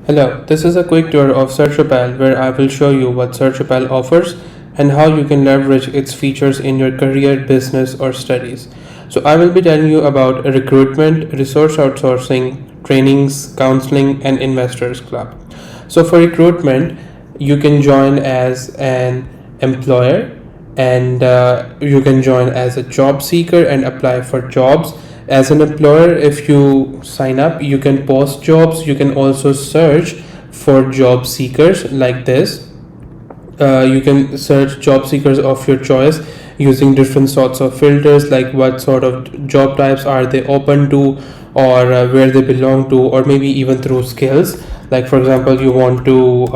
Hello, this is a quick tour of Stouffville where I will show you what Stouffville offers and how you can leverage its features in your career, business, or studies. So, I will be telling you about recruitment, resource outsourcing, trainings, counseling, and investors club. So, for recruitment, you can join as an employer and you can join as a job seeker and apply for jobs. As an employer, if you sign up, you can post jobs. You can also search for job seekers like this. You can search job seekers of your choice using different sorts of filters, like what sort of job types are they open to, or where they belong to, or maybe even through skills. Like, for example, you want to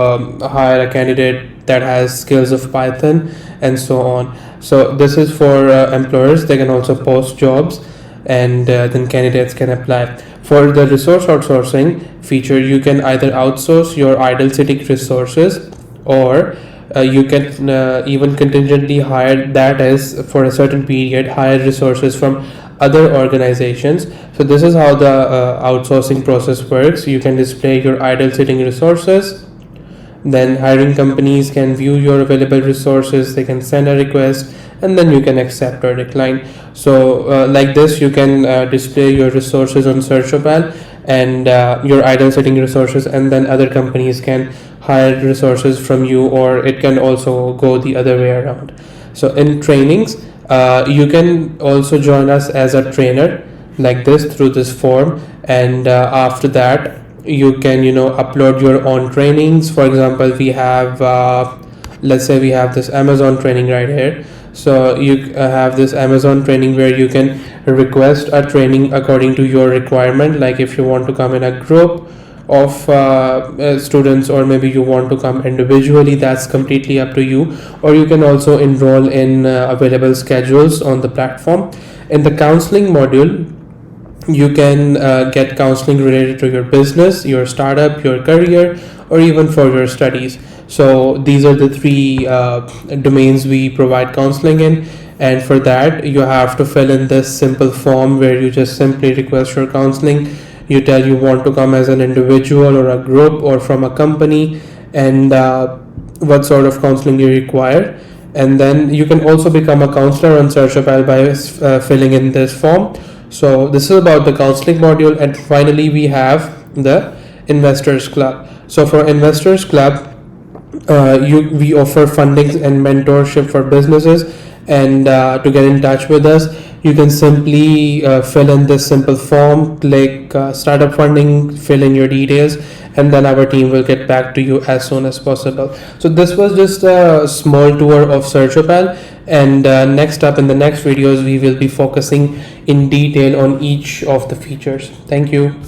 hire a candidate that has skills of Python and so on. So this is for employers. They can also post jobs and then candidates can apply. For the resource outsourcing feature, you can either outsource your idle sitting resources, or you can even contingently hire, that is for a certain period, hire resources from other organizations. So this is how the outsourcing process works. You can display your idle sitting resources, then hiring companies can view your available resources, they can send a request, and then you can accept or decline. So like this, you can display your resources on Stouffville and your idle sitting resources, and then other companies can hire resources from you, or it can also go the other way around. So in trainings, you can also join us as a trainer like this through this form, and after that you can upload your own trainings. For example, we have let's say we have this Amazon training right here. So you have this Amazon training where you can request a training according to your requirement, like if you want to come in a group of students, or maybe you want to come individually, that's completely up to you. Or you can also enroll in available schedules on the platform. In the counseling module, you can get counseling related to your business, your startup, your career, or even for your studies. So these are the three domains we provide counseling in, and for that you have to fill in this simple form where you just simply request your counseling. You tell you want to come as an individual or a group or from a company, and what sort of counseling you require. And then you can also become a counselor on Stouffville by filling in this form. So this is about the counseling module, and finally we have the investors club. So for investors club, we offer funding and mentorship for businesses, and to get in touch with us, you can simply fill in this simple form, click startup funding, fill in your details, and then our team will get back to you as soon as possible. So this was just a small tour of Stouffville, and next up in the next videos we will be focusing in detail on each of the features. Thank you.